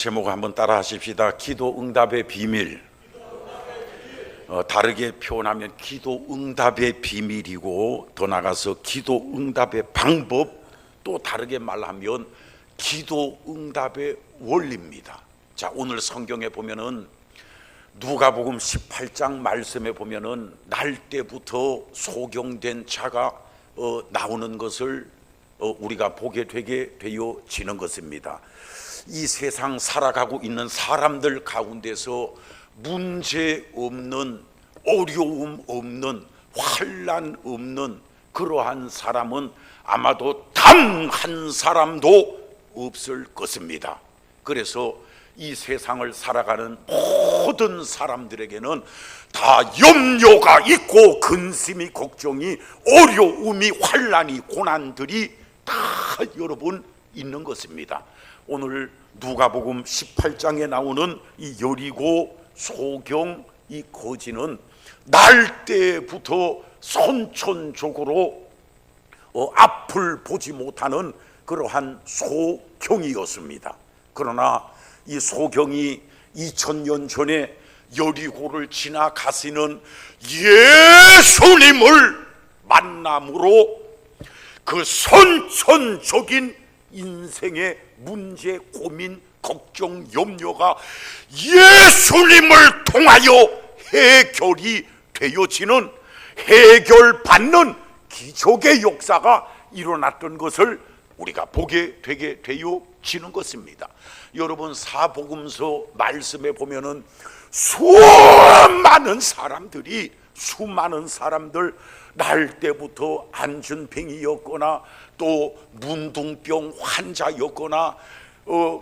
제목을 한번 따라 하십시다. 기도 응답의 비밀. 다르게 표현하면 기도 응답의 비밀이고, 더 나가서 기도 응답의 방법, 또 다르게 말하면 기도 응답의 원리입니다. 자, 오늘 성경에 보면은 누가복음 18장 말씀에 보면은 날 때부터 소경된 자가 나오는 것을 우리가 보게 되게 되어지는 것입니다. 이 세상 살아가고 있는 사람들 가운데서 문제 없는, 어려움 없는, 환난 없는 그러한 사람은 아마도 단 한 사람도 없을 것입니다. 그래서 이 세상을 살아가는 모든 사람들에게는 다 염려가 있고 근심이, 걱정이, 어려움이, 환난이, 고난들이 다 여러분 있는 것입니다. 오늘 누가복음 18장에 나오는 이 여리고 소경 이 거지는 날 때부터 선천적으로 앞을 보지 못하는 그러한 소경이었습니다. 그러나 이 소경이 2000년 전에 여리고를 지나가시는 예수님을 만남으로 그 선천적인 인생의 문제, 고민, 걱정, 염려가 예수님을 통하여 해결이 되어지는, 해결받는 기적의 역사가 일어났던 것을 우리가 보게 되게 되어지는 것입니다. 여러분, 사복음서 말씀에 보면은 수많은 사람들 날 때부터 안전병이었거나 또 문둥병 환자였거나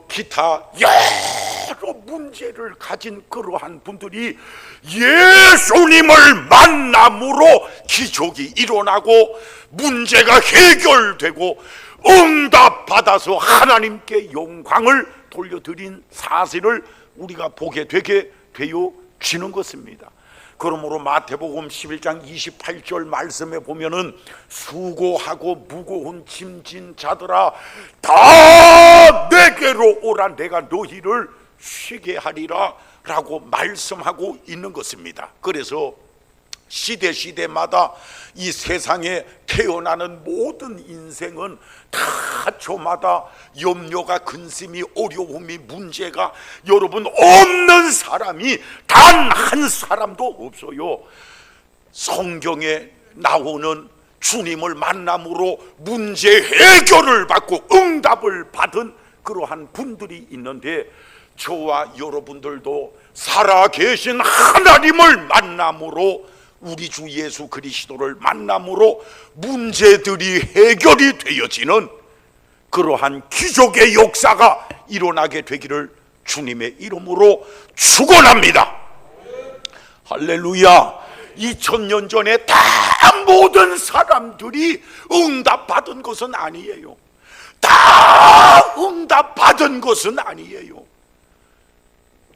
기타 여러 문제를 가진 그러한 분들이 예수님을 만남으로 기적이 일어나고 문제가 해결되고 응답받아서 하나님께 영광을 돌려드린 사실을 우리가 보게 되게 되어지는 것입니다. 그러므로 마태복음 11장 28절 말씀에 보면은 수고하고 무거운 짐진 자들아 다 내게로 오라, 내가 너희를 쉬게 하리라 라고 말씀하고 있는 것입니다. 그래서 시대마다 이 세상에 태어나는 모든 인생은 다 저마다 염려가, 근심이, 어려움이, 문제가 여러분 없는 사람이 단 한 사람도 없어요. 성경에 나오는 주님을 만남으로 문제 해결을 받고 응답을 받은 그러한 분들이 있는데, 저와 여러분들도 살아계신 하나님을 만남으로, 우리 주 예수 그리스도를 만남으로 문제들이 해결이 되어지는 그러한 기적의 역사가 일어나게 되기를 주님의 이름으로 축원합니다. 할렐루야. 2000년 전에 다 모든 사람들이 응답받은 것은 아니에요. 다 응답받은 것은 아니에요.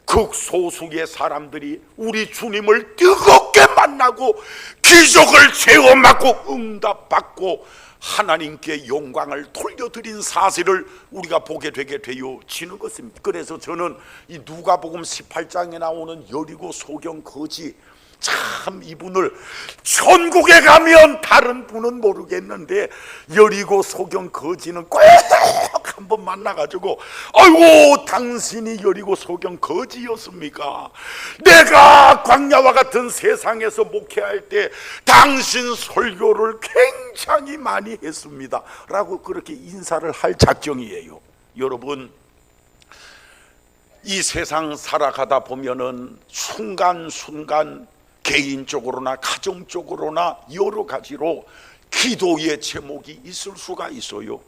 극소수의 사람들이 우리 주님을 뜨겁게 만나고 기적을 체험하고 응답받고 하나님께 영광을 돌려드린 사실을 우리가 보게 되게 되어지는 것입니다. 그래서 저는 이 누가복음 18장에 나오는 여리고 소경 거지, 참 이분을 천국에 가면 다른 분은 모르겠는데 여리고 소경 거지는 꼭 한번 만나가지고, 아이고 당신이 여리고 소경 거지였습니까? 내가 광야와 같은 세상에서 목회할 때 당신 설교를 굉장히 많이 했습니다 라고 그렇게 인사를 할 작정이에요. 여러분, 이 세상 살아가다 보면은 순간순간 개인적으로나 가정적으로나 여러 가지로 기도의 제목이 있을 수가 있어요.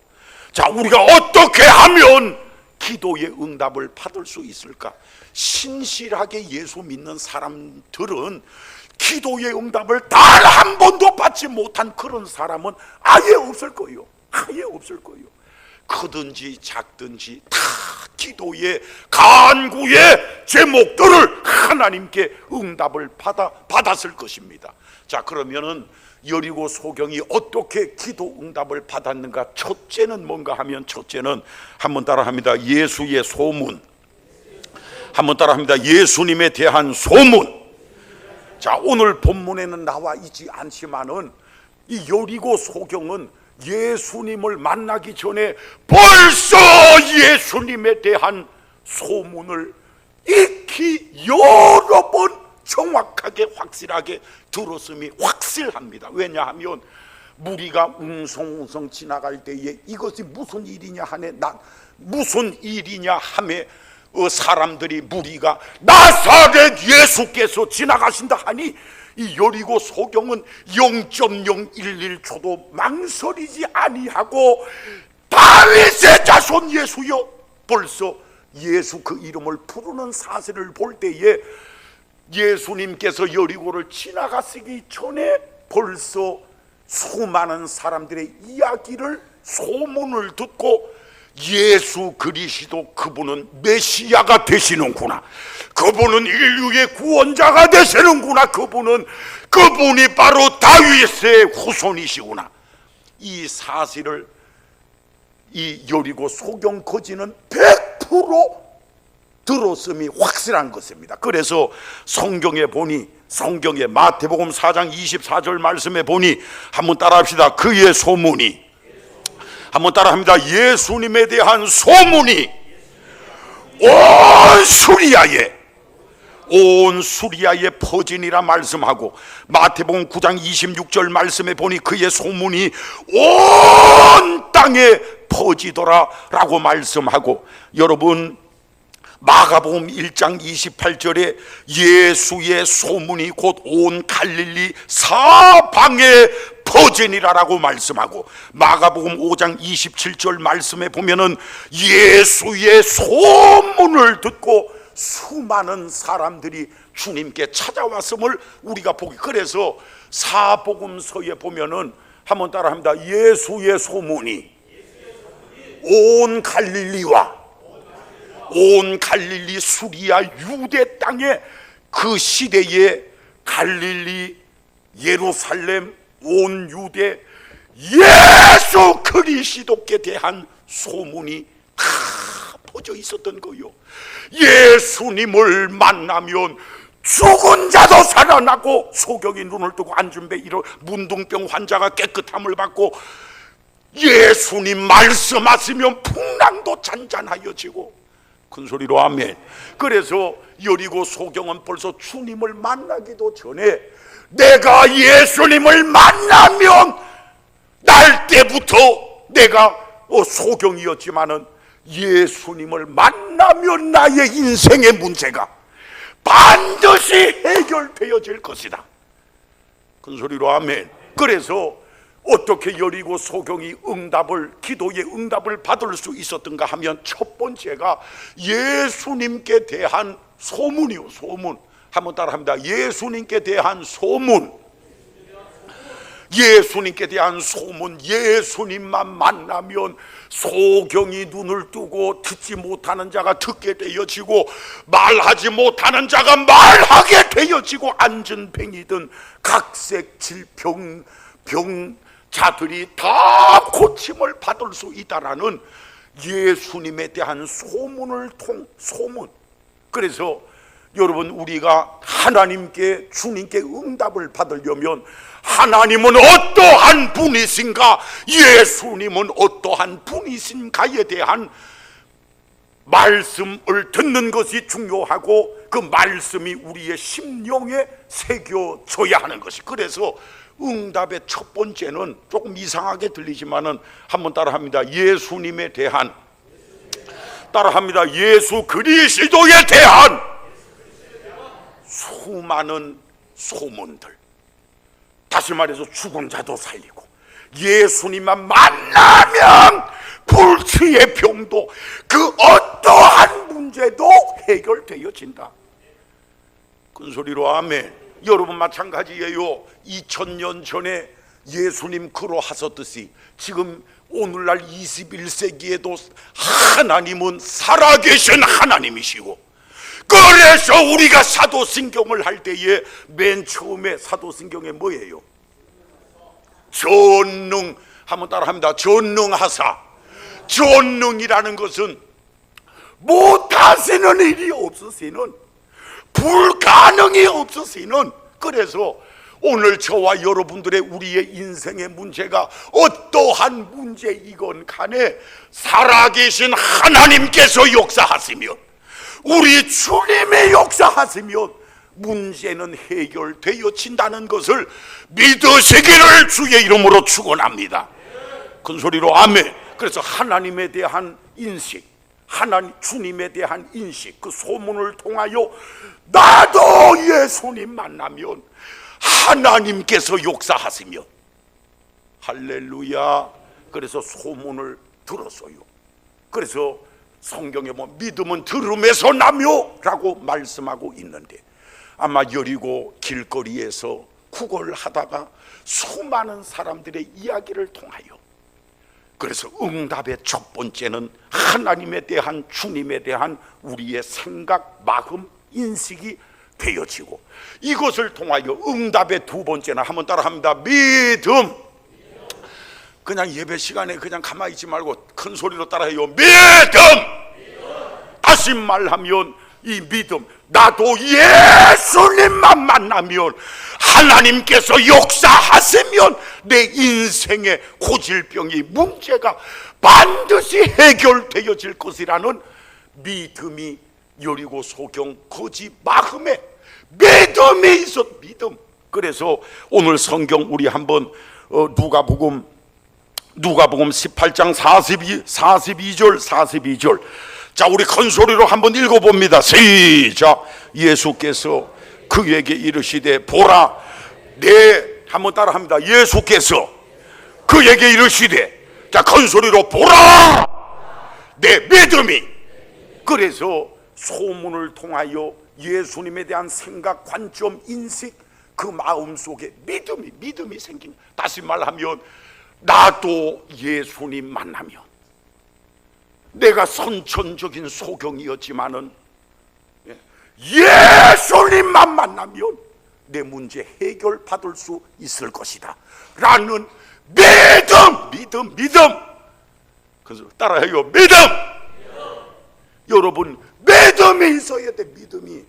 자, 우리가 어떻게 하면 기도의 응답을 받을 수 있을까? 신실하게 예수 믿는 사람들은 기도의 응답을 단 한 번도 받지 못한 그런 사람은 아예 없을 거예요. 아예 없을 거예요. 크든지 작든지 다 기도의 간구의 제목들을 하나님께 응답을 받았을 것입니다. 자, 그러면은 여리고 소경이 어떻게 기도 응답을 받았는가? 첫째는 뭔가 하면, 첫째는 한번 따라 합니다. 예수의 소문. 한번 따라합니다. 예수님에 대한 소문. 자, 오늘 본문에는 나와 있지 않지만은 이 여리고 소경은 예수님을 만나기 전에 벌써 예수님에 대한 소문을 익히 여러 번 정확하게 확실하게 들었음이 확실합니다. 왜냐하면 무리가 웅성웅성 지나갈 때에 이것이 무슨 일이냐 하네, 무슨 일이냐 하매 사람들이 무리가 나사렛 예수께서 지나가신다 하니 이 여리고 소경은 0.011초도 망설이지 아니하고 다윗의 자손 예수여, 벌써 예수 그 이름을 부르는 사실을 볼 때에 예수님께서 여리고를 지나가시기 전에 벌써 수많은 사람들의 이야기를, 소문을 듣고 예수 그리스도 그분은 메시아가 되시는구나, 그분은 인류의 구원자가 되시는구나, 그분이 바로 다윗의 후손이시구나, 이 사실을 이 여리고 소경 거지는 100% 들었음이 확실한 것입니다. 그래서 성경에 보니, 성경의 마태복음 4장 24절 말씀에 보니, 한번 따라합시다. 그의 소문이, 한번 따라합니다. 예수님에 대한 소문이 온 수리아에 퍼지니라 말씀하고, 마태복음 9장 26절 말씀에 보니 그의 소문이 온 땅에 퍼지더라 라고 말씀하고, 여러분 마가복음 1장 28절에 예수의 소문이 곧 온 갈릴리 사방에 퍼지니라라고 말씀하고, 마가복음 5장 27절 말씀에 보면은 예수의 소문을 듣고 수많은 사람들이 주님께 찾아왔음을 우리가 보기, 그래서 사복음서에 보면은 한번 따라합니다. 예수의 소문이 온 갈릴리와 온 갈릴리 수리아 유대 땅에, 그 시대에 갈릴리, 예루살렘, 온 유대 예수 그리스도께 대한 소문이 다 퍼져 있었던 거요. 예수님을 만나면 죽은 자도 살아나고, 소경이 눈을 뜨고 앉은 배 이런 문둥병 환자가 깨끗함을 받고, 예수님 말씀하시면 풍랑도 잔잔하여지고, 큰 소리로 아멘. 그래서 여리고 소경은 벌써 주님을 만나기도 전에, 내가 예수님을 만나면, 날 때부터 내가 소경이었지만은 예수님을 만나면 나의 인생의 문제가 반드시 해결되어질 것이다. 큰 소리로 아멘. 그래서 어떻게 여리고 소경이 기도의 응답을 받을 수 있었던가 하면, 첫 번째가 예수님께 대한 소문이요. 소문. 한번 따라합니다. 예수님께 대한 소문. 예수님께 대한 소문. 예수님만 만나면 소경이 눈을 뜨고, 듣지 못하는 자가 듣게 되어지고, 말하지 못하는 자가 말하게 되어지고, 앉은 뱅이든 각색 질병 자들이 다 고침을 받을 수 있다라는 예수님에 대한 소문. 그래서 여러분, 우리가 하나님께, 주님께 응답을 받으려면 하나님은 어떠한 분이신가, 예수님은 어떠한 분이신가에 대한 말씀을 듣는 것이 중요하고, 그 말씀이 우리의 심령에 새겨져야 하는 것이. 그래서 응답의 첫 번째는 조금 이상하게 들리지만은 한번 따라합니다. 예수님에 대한, 따라합니다. 예수 그리스도에 대한 수많은 소문들. 다시 말해서 죽은 자도 살리고, 예수님만 만나면 불치의 병도, 그 어떠한 문제도 해결되어진다. 큰 소리로 아멘. 여러분 마찬가지예요. 2000년 전에 예수님 그러하셨듯이 지금 오늘날 21세기에도 하나님은 살아계신 하나님이시고, 그래서 우리가 사도신경을 할 때에 맨 처음에 사도신경에 뭐예요? 전능. 한번 따라합니다. 전능하사. 전능이라는 것은 못하시는 일이 없으세요. 없으세는, 불가능이 없으세는. 그래서 오늘 저와 여러분들의 우리의 인생의 문제가 어떠한 문제이건 간에 살아계신 하나님께서 역사하시면, 우리 주님의 역사하시면 문제는 해결되어진다는 것을 믿으시기를 주의 이름으로 축원합니다. 큰 소리로 아멘. 그래서 하나님에 대한 인식, 하나님 주님에 대한 인식, 그 소문을 통하여 나도 예수님 만나면 하나님께서 역사하시며, 할렐루야. 그래서 소문을 들었어요. 그래서 성경에 보면 믿음은 들음에서 나며 라고 말씀하고 있는데, 아마 여리고 길거리에서 구걸하다가 수많은 사람들의 이야기를 통하여, 그래서 응답의 첫 번째는 하나님에 대한, 주님에 대한 우리의 생각, 마음, 인식이 되어지고, 이것을 통하여 응답의 두 번째는, 한번 따라 합니다. 믿음. 그냥 예배 시간에 그냥 가만히 있지 말고 큰 소리로 따라해요. 믿음. 다시 말하면 이 믿음, 나도 예수님만 만나면 하나님께서 역사하시면 내 인생의 고질병이, 문제가 반드시 해결되어질 것이라는 믿음이 여리고 소경 거지 마음에 믿음이 있어. 믿음. 그래서 오늘 성경 우리 한번 누가복음 18장 42절 42절 자, 우리 큰 소리로 한번 읽어봅니다. 시작. 예수께서 그에게 이르시되 보라, 한번 따라합니다. 예수께서 그에게 이르시되, 자, 큰 소리로 보라, 내 믿음이. 그래서 소문을 통하여 예수님에 대한 생각, 관점, 인식, 그 마음속에 믿음이 생깁니다. 다시 말하면 나도 예수님 만나면, 내가 선천적인 소경이었지만은 예수님만 만나면 내 문제 해결받을 수 있을 것이다 라는 믿음. 그래서 따라해요. 믿음. 여러분, 믿음이 있어야 돼. 믿음이.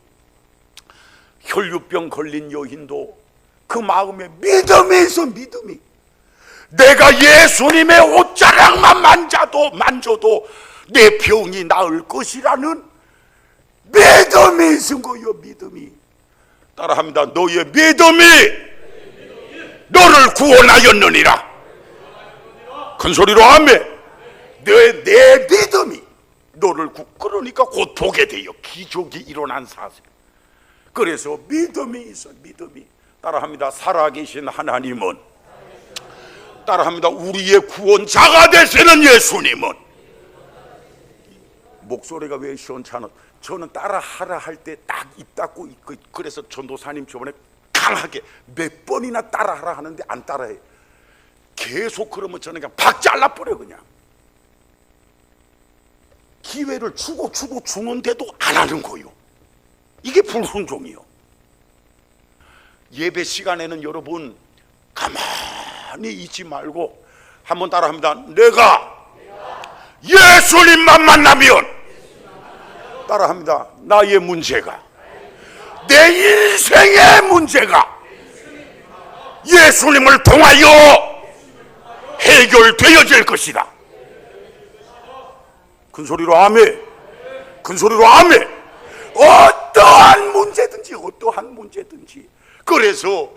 혈류병 걸린 여인도 그 마음에 믿음이 있어. 믿음이. 내가 예수님의 옷자락만 만져도 내 병이 나을 것이라는 믿음이 있은 거예요. 믿음이. 따라합니다. 너의 믿음이 너를 구원하였느니라. 큰 소리로 아멘. 내 믿음이 너를 그러니까 곧 보게 돼요. 기적이 일어난 사실. 그래서 믿음이 있어. 믿음이. 따라합니다. 살아계신 하나님은, 따라합니다. 우리의 구원자가 되시는 예수님은. 목소리가 왜 시원찮아? 저는 따라하라 할 때 딱 입 닫고 있고, 그래서 전도사님 저번에 강하게 몇 번이나 따라하라 하는데 안 따라해. 계속 그러면 저는 그냥 박 잘라버려. 그냥 기회를 주고 주는데도 안 하는 거요. 이게 불순종이요. 예배 시간에는 여러분 가만히 있지 말고 한번 따라합니다. 내가 예수님만 만나면, 따라합니다. 나의 문제가, 내 인생의 문제가 예수님을 통하여 해결되어질 것이다. 큰 소리로 아멘. 큰 소리로 아멘. 어떠한 문제든지. 그래서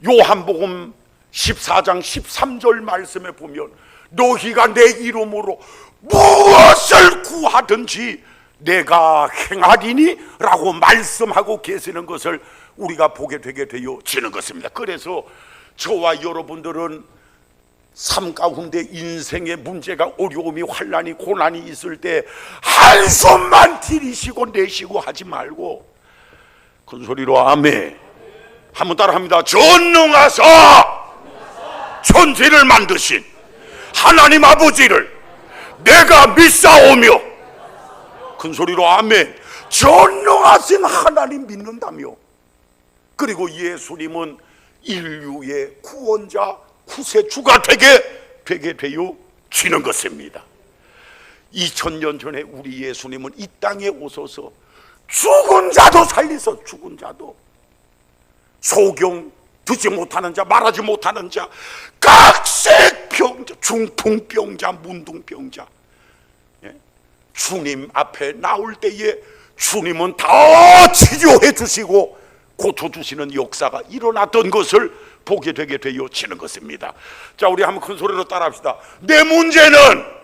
요한복음 14장 13절 말씀에 보면, 너희가 내 이름으로 무엇을 구하든지 내가 행하리니 라고 말씀하고 계시는 것을 우리가 보게 되게 되어지는 것입니다. 그래서 저와 여러분들은 삶 가운데 인생의 문제가, 어려움이, 환난이, 고난이 있을 때 한숨만 들이쉬고 내쉬고 하지 말고 큰 소리로 아멘. 한번 따라합니다. 전능하사 천지를 만드신 하나님 아버지를 내가 믿사오며, 큰 소리로 아멘. 전능하신 하나님 믿는다며. 그리고 예수님은 인류의 구원자, 구세주가 되게 되어지는 것입니다. 2000년 전에 우리 예수님은 이 땅에 오셔서 죽은 자도 살리서, 죽은 자도, 소경, 듣지 못하는 자, 말하지 못하는 자, 각색병자, 중풍병자, 문둥병자, 주님 앞에 나올 때에 주님은 다 치료해 주시고 고쳐주시는 역사가 일어났던 것을 보게 되게 되어지는 것입니다. 자, 우리 한번 큰 소리로 따라합시다. 내 문제는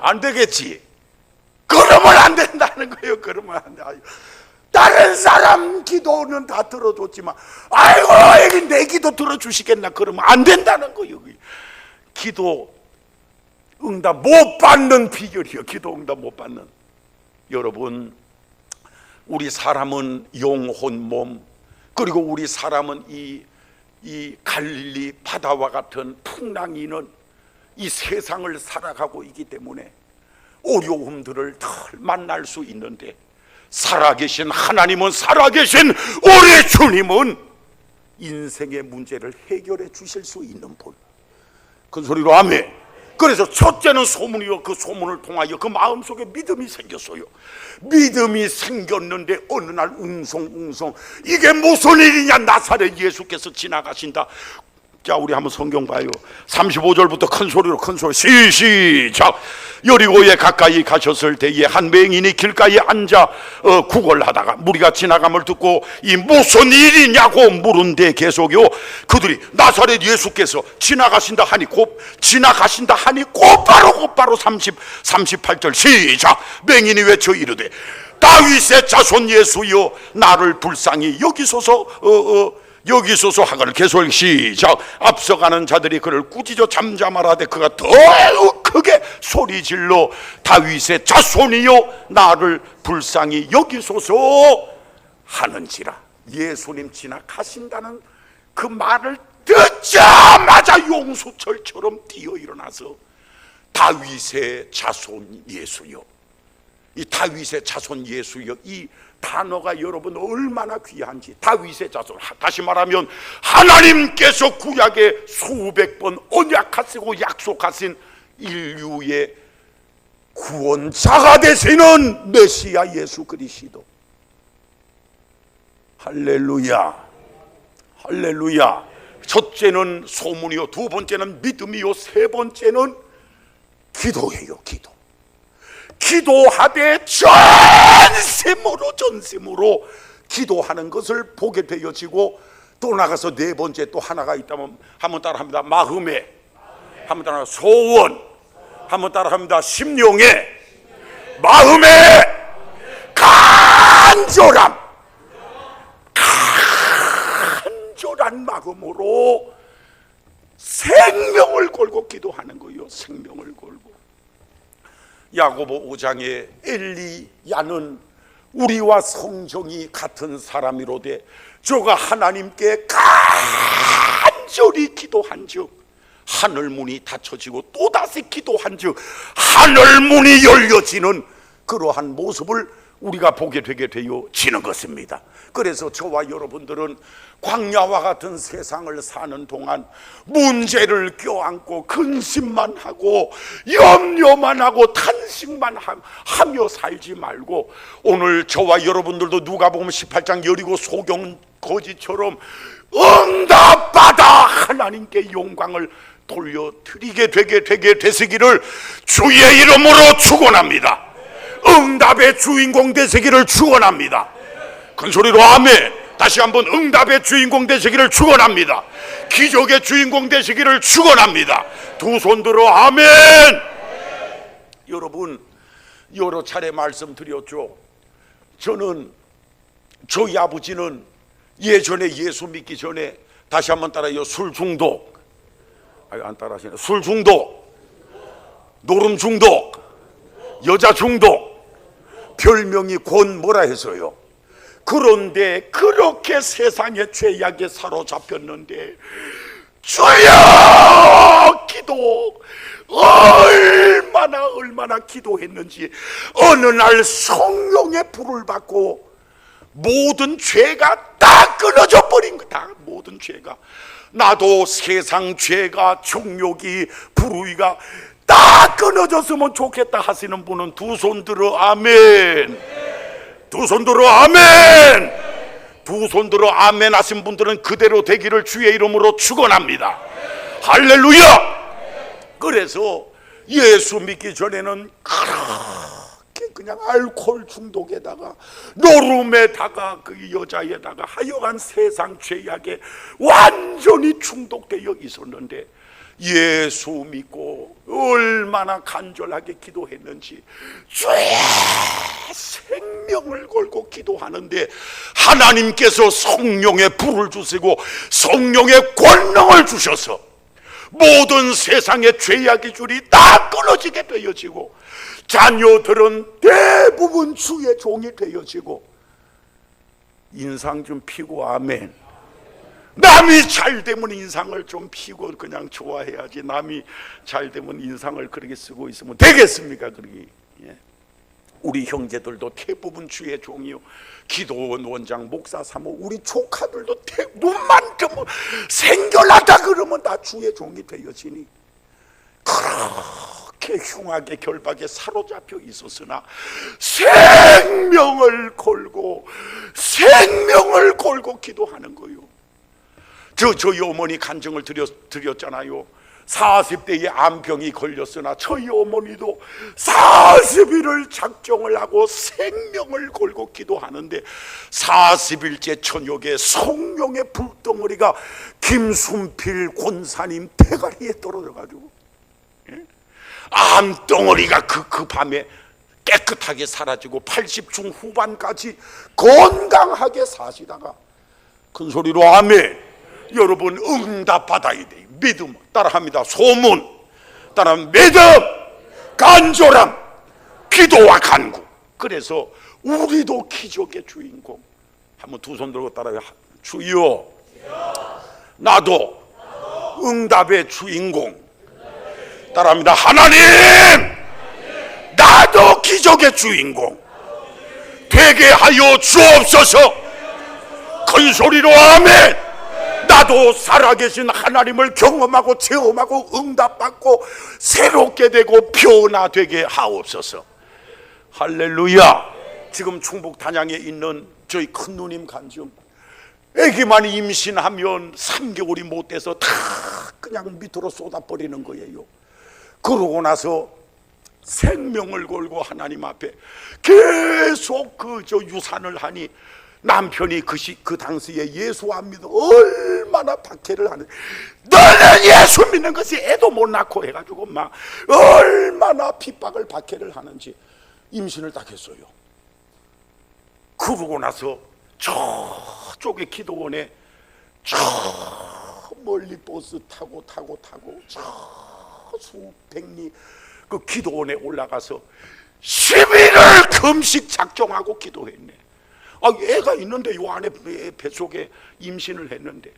안 되겠지. 그러면 안 된다는 거예요. 그러면 안 돼. 다른 사람 기도는 다 들어줬지만, 아이고, 여기 내 기도 들어주시겠나? 그러면 안 된다는 거예요. 기도 응답 못 받는 비결이요. 기도 응답 못 받는. 여러분, 우리 사람은 영혼, 몸, 그리고 우리 사람은 이 갈릴리 바다와 같은 풍랑이는 이 세상을 살아가고 있기 때문에 어려움들을 덜 만날 수 있는데, 살아계신 하나님은, 살아계신 우리 주님은 인생의 문제를 해결해 주실 수 있는 분. 큰 소리로 아멘. 그래서 첫째는 소문이요. 그 소문을 통하여 그 마음속에 믿음이 생겼어요. 믿음이 생겼는데 어느 날 웅성웅성, 이게 무슨 일이냐, 나사렛 예수께서 지나가신다. 자, 우리 한번 성경 봐요. 35절부터 큰 소리로, 큰 소리, 시작. 여리고에 가까이 가셨을 때에 한 맹인이 길가에 앉아 구걸하다가 무리가 지나감을 듣고 이 무슨 일이냐고 물은데 계속요, 그들이 나사렛 예수께서 지나가신다 하니 곧바로 38절 시작. 맹인이 외쳐 이르되 다윗의 자손 예수여, 나를 불쌍히 여기소서 하거늘. 계속 시작. 앞서가는 자들이 그를 꾸짖어 잠잠하라되 그가 더욱 크게 소리질러 다윗의 자손이여, 나를 불쌍히 여기소서 하는지라. 예수님 지나가신다는 그 말을 듣자마자 용수철처럼 뛰어 일어나서 다윗의 자손 예수여, 이 다윗의 자손 예수여, 이 단어가 여러분 얼마나 귀한지. 다윗의 자손, 다시 말하면 하나님께서 구약에 수백 번 언약하시고 약속하신 인류의 구원자가 되시는 메시아 예수 그리스도. 할렐루야, 할렐루야. 첫째는 소문이요, 두 번째는 믿음이요, 세 번째는 기도예요. 기도하되 전심으로 기도하는 것을 보게 되어지고, 또 나가서 네 번째 또 하나가 있다면 한번 따라합니다. 마음에, 한번 따라 소원, 한번 따라합니다. 심령에, 마음에 간절한 마음으로 생명을 걸고 기도하는 거예요. 생명을 걸고. 야고보 5장에 엘리야는 우리와 성정이 같은 사람이로되 저가 하나님께 간절히 기도한즉 하늘문이 닫혀지고 또다시 기도한즉 하늘문이 열려지는 그러한 모습을 우리가 보게 되게 되어지는 것입니다. 그래서 저와 여러분들은 광야와 같은 세상을 사는 동안 문제를 껴안고 근심만 하고 염려만 하고 탄식만 하며 살지 말고, 오늘 저와 여러분들도 누가복음 18장 여리고 소경 거지처럼 응답받아 하나님께 영광을 돌려드리게 되게 되시기를 주의 이름으로 축원합니다. 응답의 주인공 되시기를 축원합니다. 큰 소리로 아멘. 다시 한번 응답의 주인공 되시기를 축원합니다. 기적의 주인공 되시기를 축원합니다. 두 손 들어 아멘. 여러분, 여러 차례 말씀드렸죠. 저희 아버지는 예전에 예수 믿기 전에, 다시 한번 따라요, 술 중독, 안 따라하시네. 술 중독, 노름 중독, 여자 중독, 별명이 권 뭐라 해서요. 그런데 그렇게 세상의 죄악에 사로잡혔는데 주여 기도 얼마나 기도했는지 어느 날 성령의 불을 받고 모든 죄가 다 끊어져 버린 거다. 모든 죄가, 나도 세상 죄가, 정욕이, 불의가 다 끊어졌으면 좋겠다 하시는 분은 두 손 들어 아멘. 두 손 들어 아멘. 두 손 들어 아멘 하신 분들은 그대로 되기를 주의 이름으로 축원합니다. 할렐루야. 그래서 예수 믿기 전에는 그렇게 그냥 알코올 중독에다가 노름에다가 그 여자에다가 하여간 세상 죄악에 완전히 중독되어 있었는데, 예수 믿고 얼마나 간절하게 기도했는지 주의 생명을 걸고 기도하는데 하나님께서 성령의 불을 주시고 성령의 권능을 주셔서 모든 세상의 죄악의 줄이 다 끊어지게 되어지고, 자녀들은 대부분 주의 종이 되어지고, 인상 좀 피고 아멘. 남이 잘 되면 인상을 좀 피고 그냥 좋아해야지, 남이 잘 되면 인상을 그렇게 쓰고 있으면 되겠습니까? 그러기. 우리 형제들도 대부분 주의 종이요, 기도원 원장 목사 사모 우리 조카들도 눈만 뜨면 생겨나다 그러면 다 주의 종이 되어지니, 그렇게 흉하게 결박에 사로잡혀 있었으나 생명을 걸고 기도하는 거요. 저희 어머니 간증을 드렸잖아요. 40대에 암병이 걸렸으나 저희 어머니도 40일을 작정을 하고 생명을 걸고 기도하는데, 40일째 저녁에 성령의 불덩어리가 김순필 권사님 대가리에 떨어져가지고 암덩어리가 그 밤에 깨끗하게 사라지고 80중 후반까지 건강하게 사시다가, 큰 소리로 아멘. 여러분 응답 받아야 돼요. 믿음 따라합니다. 소문 따라하면 믿음, 간절함, 기도와 간구. 그래서 우리도 기적의 주인공. 한번 두 손 들고 따라해요. 주여, 나도 응답의 주인공. 따라합니다. 하나님, 나도 기적의 주인공 되게 하여 주옵소서. 큰 소리로 아멘. 나도 살아계신 하나님을 경험하고 체험하고 응답받고 새롭게 되고 변화되게 하옵소서. 할렐루야. 지금 충북 단양에 있는 저희 큰 누님 간증, 애기만 임신하면 3개월이 못 돼서 다 그냥 밑으로 쏟아버리는 거예요. 그러고 나서 생명을 걸고 하나님 앞에 계속 저 유산을 하니, 남편이 그 당시에 예수 안 믿어 얼마나 박해를 하는, 너는 예수 믿는 것이 애도 못 낳고 해가지고 막 얼마나 핍박을 박해를 하는지 임신을 딱 했어요. 그러고 나서 저쪽에 기도원에 저 멀리 버스 타고 저 수백리 그 기도원에 올라가서 10일을 금식 작정하고 기도했네. 애가 있는데 요 안에 뱃속에 임신을 했는데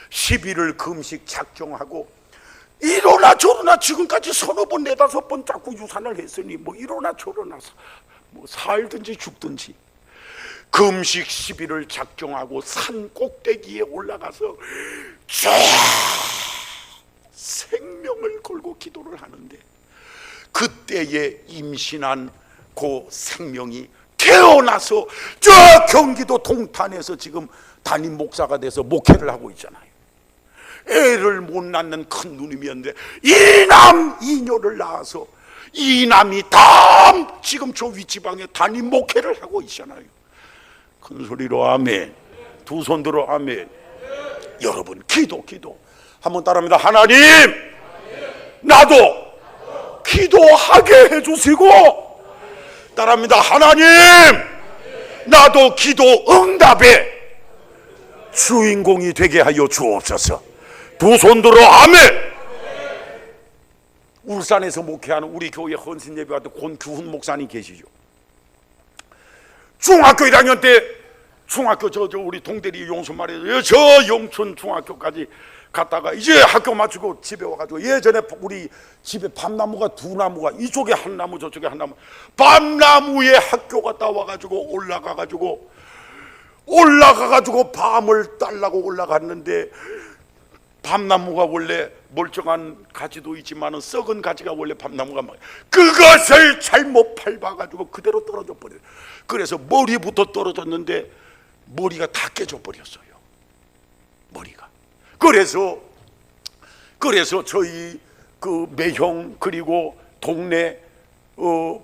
10일을 금식 작정하고 이러나 저러나 지금까지 서너 번 네다섯 번 자꾸 유산을 했으니 뭐 이러나 저러나 뭐 살든지 죽든지 금식 10일을 작정하고 산 꼭대기에 올라가서 생명을 걸고 기도를 하는데, 그때에 임신한 그 생명이 태어나서 저 경기도 동탄에서 지금 담임 목사가 돼서 목회를 하고 있잖아요. 애를 못 낳는 큰 누님이었는데 이남 이녀를 낳아서 이남이 다 지금 저 윗지방에 담임 목회를 하고 있잖아요. 큰 소리로 아멘. 두 손 들어 아멘. 여러분 기도 한번 따라합니다. 하나님, 나도 기도하게 해주시고, 따라합니다. 하나님, 나도 기도 응답의 주인공이 되게 하여 주옵소서. 두 손 들어 아멘. 울산에서 목회하는 우리 교회 헌신 예배하던 권규훈 목사님 계시죠? 중학교 1학년 때 중학교 저 우리 동대리 용순말에 저 영춘 중학교까지 갔다가 이제 학교 마치고 집에 와가지고, 예전에 우리 집에 밤나무가 두 나무가, 이쪽에 한 나무 저쪽에 한 나무, 밤나무에 학교 갔다 와가지고 올라가가지고 밤을 딸라고 올라갔는데, 밤나무가 원래 멀쩡한 가지도 있지만은 썩은 가지가 원래 밤나무가 막 그것을 잘못 밟아가지고 그대로 떨어져 버려요. 그래서 머리부터 떨어졌는데 머리가 다 깨져 버렸어요. 머리가. 그래서 저희 그 매형 그리고 동네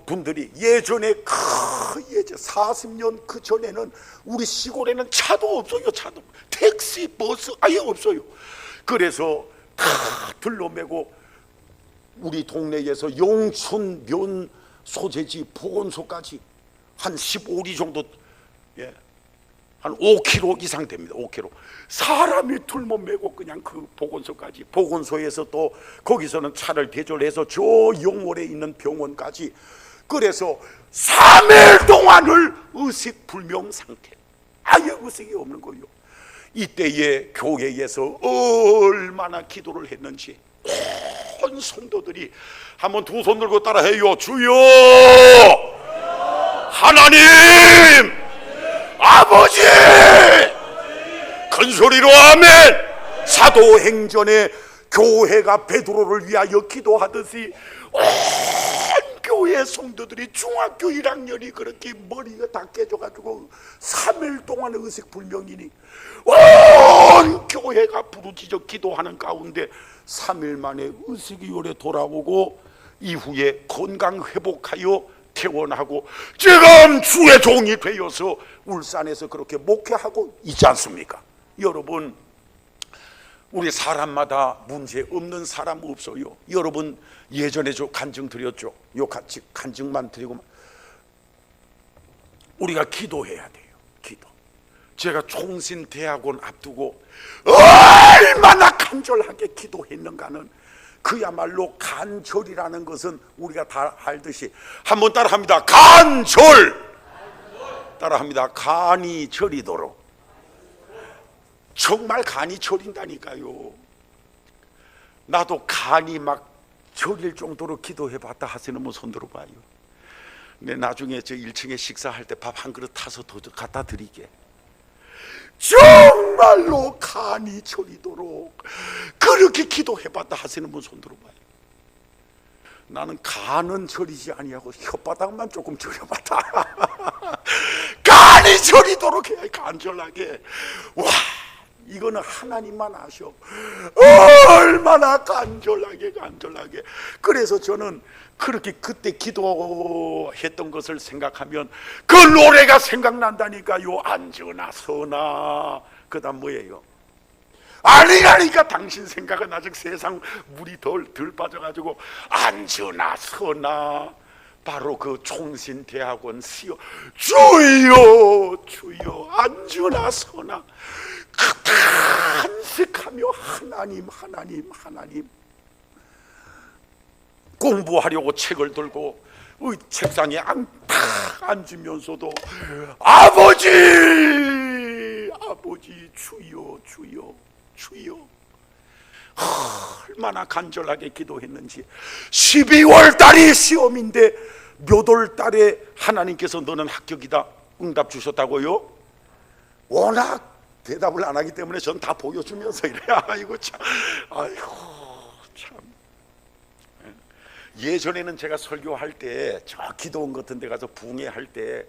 분들이 예전 40년 그 전에는 우리 시골에는 차도 없어요. 차도 택시 버스 아예 없어요. 그래서 다 들러매고 우리 동네에서 용춘 면 소재지 보건소까지 한 15리 정도, 예, 한 5km 이상 됩니다. 5km 사람이 둘러매고 그냥 그 보건소까지, 보건소에서 또 거기서는 차를 대절해서 저 영월에 있는 병원까지. 그래서 3일 동안을 의식불명 상태, 아예 의식이 없는 거예요. 이때에 교회에서 얼마나 기도를 했는지 온 성도들이 한번 두 손 들고 따라해요. 주여 하나님 아버지, 큰 소리로 아멘. 사도행전에 교회가 베드로를 위하여 기도하듯이 온 교회 성도들이 중학교 1학년이 그렇게 머리가 다 깨져가지고 3일 동안 의식불명이니 온 교회가 부르짖어 기도하는 가운데 3일 만에 의식이 오래 돌아오고 이후에 건강 회복하여 퇴원하고 지금 주의 종이 되어서 울산에서 그렇게 목회하고 있지 않습니까? 여러분, 우리 사람마다 문제 없는 사람 없어요. 여러분 예전에 저 간증 드렸죠. 요 간증만 드리고 우리가 기도해야 돼요. 기도. 제가 총신대학원 앞두고 얼마나 간절하게 기도했는가는 그야말로 간절이라는 것은 우리가 다 알듯이 한번 따라합니다. 간절. 따라합니다. 간이 저리도록. 정말 간이 저린다니까요. 나도 간이 막 저릴 정도로 기도해봤다 하시는 분 손 들어봐요. 근데 나중에 저 1층에 식사할 때 밥 한 그릇 타서 더 갖다 드리게. 정말로 간이 저리도록 그렇게 기도해봤다 하시는 분 손 들어봐요. 나는 간은 저리지 아니하고 혓바닥만 조금 저려봤다. 간이 저리도록 해야 간절하게. 와, 이거는 하나님만 아셔. 얼마나 간절하게. 그래서 저는 그렇게 그때 기도했던 것을 생각하면 그 노래가 생각난다니까요. 앉으나 서나. 그 다음 뭐예요? 아니라니까. 당신 생각은 아직 세상 물이 덜 빠져가지고 앉으나 서나. 바로 그 총신대학원 시여 주여 앉으나 서나 탄식하며 하나님 공부하려고 책을 들고 책상에 앉으면서도 아버지 주여 얼마나 간절하게 기도했는지. 12월 달이 시험인데 몇 월 달에 하나님께서 너는 합격이다 응답 주셨다고요? 워낙 대답을 안 하기 때문에 전 다 보여주면서 이래요. 아이고 참. 예전에는 제가 설교할 때 저 기도원 같은 데 가서 붕해할 때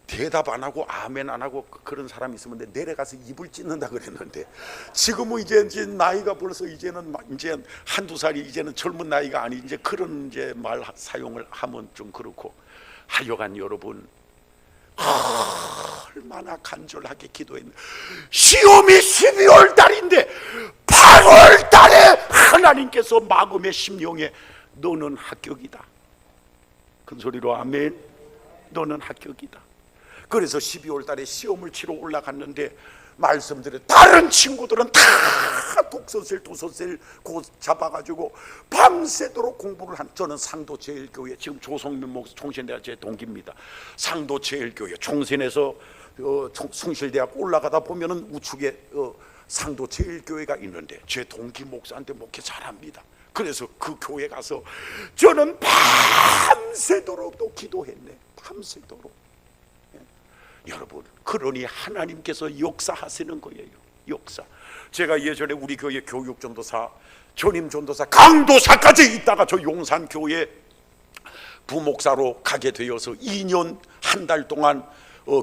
대답 안 하고 아멘 안 하고 그런 사람이 있으면 내려가서 입을 찢는다 그랬는데, 지금은 이제 나이가 벌써 이제는 이제 한두 살이 이제는 젊은 나이가 아니 이제 그런 이제 말 사용을 하면 좀 그렇고. 하여간 여러분 얼마나 간절하게 기도했는데 시험이 12월 달인데 8월 달에 하나님께서 마음의 심령에 너는 합격이다. 큰 소리로 아멘. 너는 합격이다. 그래서 12월 달에 시험을 치러 올라갔는데 말씀드려 다른 친구들은 다 독서실 도서실 곧 잡아가지고 밤새도록 공부를 한. 저는 상도제일교회, 지금 조성민 목사 총신대학 제 동기입니다. 상도제일교회 총신에서 숭실대학 올라가다 보면은 우측에 상도제일교회가 있는데 제 동기 목사한테 목회 잘합니다. 그래서 그 교회 가서 저는 밤새도록 또 기도했네. 밤새도록. 여러분, 그러니 하나님께서 역사하시는 거예요. 역사. 제가 예전에 우리 교회 교육전도사, 전임전도사, 강도사까지 있다가 저 용산교회 부목사로 가게 되어서 2년 1달 동안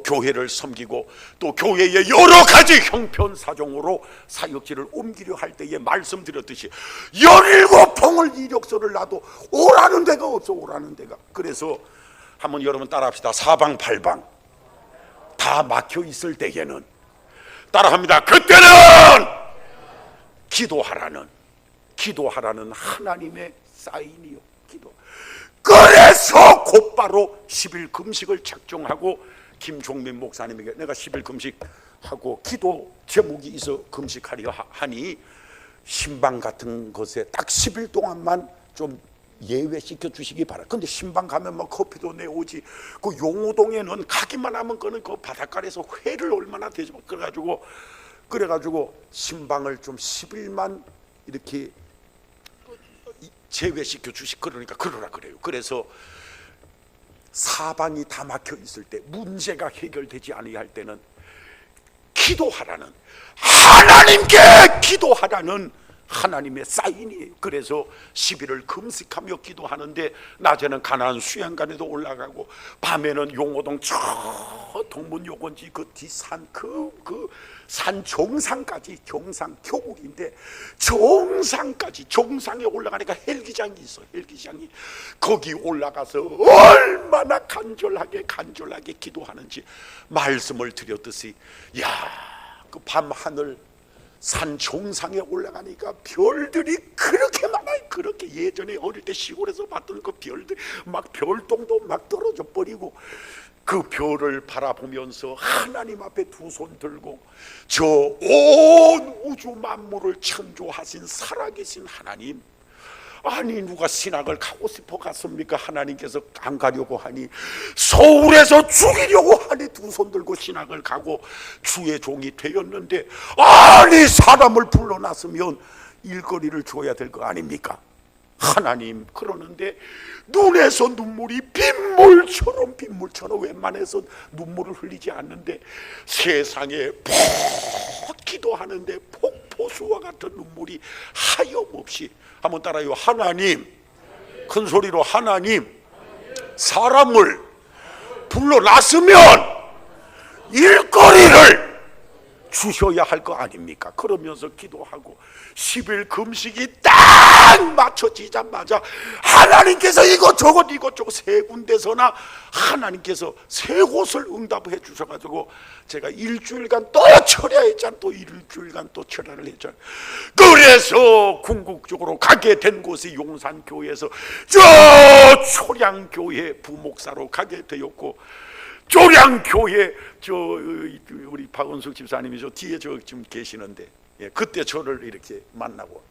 교회를 섬기고 또 교회의 여러 가지 형편사정으로 사역지를 옮기려 할 때에 말씀드렸듯이 17통을 이력서를 놔도 오라는 데가 없어. 오라는 데가. 그래서 한번 여러분 따라합시다. 사방팔방 다 막혀 있을 때에는 따라합니다. 그때는 기도하라는 하나님의 사인이요. 기도. 그래서 곧바로 10일 금식을 작정하고 김종민 목사님에게 내가 10일 금식하고 기도 제목이 있어 금식하려 하니 신방 같은 것에 딱 10일 동안만 좀 예외시켜 주시기 바랍니다. 근데 신방 가면 막 커피도 내오지. 그 용호동에는 가기만 하면 그는 그 바닷가에서 회를 얼마나 되죠. 그래가지고 신방을 좀 10일만 이렇게 제외시켜 그러니까 그러라 그래요. 그래서 사방이 다 막혀 있을 때, 문제가 해결되지 아니할 때는 기도하라는, 하나님께 기도하라는 하나님의 사인이에요. 그래서 10일을 금식하며 기도하는데 낮에는 가나안 수양관에도 올라가고 밤에는 용호동 저 동문요건지 그 뒷산 산 정상까지, 정상 교국인데 정상에 올라가니까 헬기장이 있어. 헬기장이 거기 올라가서 얼마나 간절하게 기도하는지 말씀을 드렸듯이, 그 밤하늘 산 정상에 올라가니까 별들이 그렇게 많아요. 그렇게 예전에 어릴 때 시골에서 봤던 그 별들, 막 별똥도 막 떨어져 버리고 그 별을 바라보면서 하나님 앞에 두 손 들고 저 온 우주 만물을 창조하신 살아계신 하나님, 아니 누가 신학을 가고 싶어 갔습니까? 하나님께서 안 가려고 하니 서울에서 죽이려고 하니 두 손 들고 신학을 가고 주의 종이 되었는데, 아니 사람을 불러놨으면 일거리를 줘야 될 거 아닙니까? 하나님. 그러는데 눈에서 눈물이 빗물처럼 웬만해서 눈물을 흘리지 않는데 세상에 기도하는데 폭포수와 같은 눈물이 하염없이, 한번 따라요. 하나님. 큰 소리로 하나님. 사람을 불러놨으면 일거리를 주셔야 할 거 아닙니까? 그러면서 기도하고 10일 금식이 딱 맞춰지자마자 하나님께서 이것저것 세 군데서나 하나님께서 세 곳을 응답해 주셔가지고 제가 일주일간 또 철야했잖아. 또 일주일간 또 철야를 했잖아. 그래서 궁극적으로 가게 된 곳이 용산교회에서 저 초량교회 부목사로 가게 되었고, 조량교회 우리 박원숙 집사님이 저 뒤에 지금 계시는데, 그때 저를 이렇게 만나고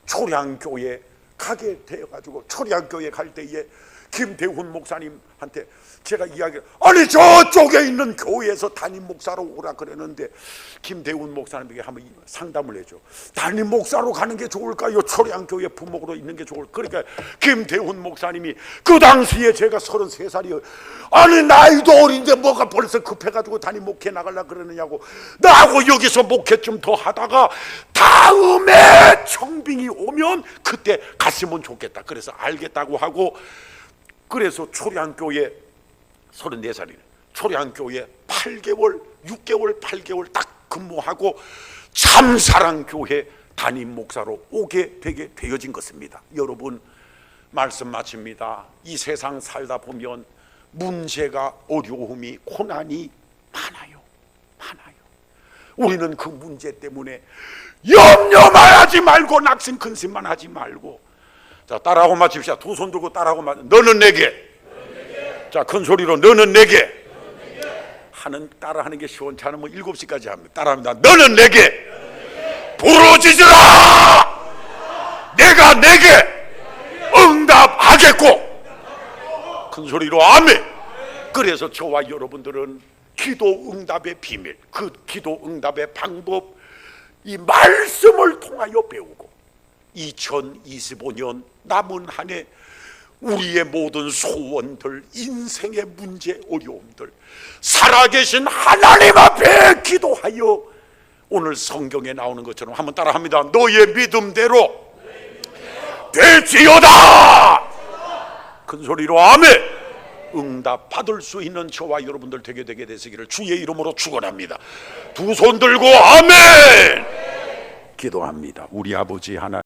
초량교회 가게 되어가지고, 초량교회 갈 때에 김대훈 목사님한테 제가 이야기를, 아니 저쪽에 있는 교회에서 담임 목사로 오라 그랬는데 김대훈 목사님에게 한번 상담을 해줘. 담임 목사로 가는 게 좋을까요? 초량교회 부목으로 있는 게 좋을까? 그러니까 김대훈 목사님이, 그 당시에 제가 33살이요. 아니 나이도 어린데 뭐가 벌써 급해가지고 담임 목회 나가려고 그러느냐고, 나하고 여기서 목회 좀 더 하다가 다음에 청빙이 오면 그때 갔으면 좋겠다. 그래서 알겠다고 하고, 그래서 초량교회 34살이네. 초량교회 6개월 딱 근무하고 참사랑교회 담임 목사로 오게 되게 되어진 것입니다. 여러분, 말씀 마칩니다. 이 세상 살다 보면 문제가, 어려움이, 고난이 많아요. 우리는 그 문제 때문에 염려만 하지 말고 낙심 근심만 하지 말고, 자 따라하고 마칩시다. 두 손 들고 따라하고 너는 내게. 자 큰 소리로 너는 내게. 따라하는 게 시원치 않으면 7시까지 합니다. 따라합니다. 너는 내게 부르짖으라. 내가 내게 응답하겠고. 큰 소리로 아멘. 그래서 저와 여러분들은 기도 응답의 비밀, 그 기도 응답의 방법, 이 말씀을 통하여 배우고 2025년 남은 한 해 우리의 모든 소원들, 인생의 문제, 어려움들 살아계신 하나님 앞에 기도하여 오늘 성경에 나오는 것처럼 한번 따라합니다. 너의 믿음대로 될지어다. 큰 소리로 아멘. 응답 받을 수 있는 저와 여러분들 되게 되시기를 주의 이름으로 축원합니다. 두 손 들고 아멘 기도합니다. 우리 아버지 하나님,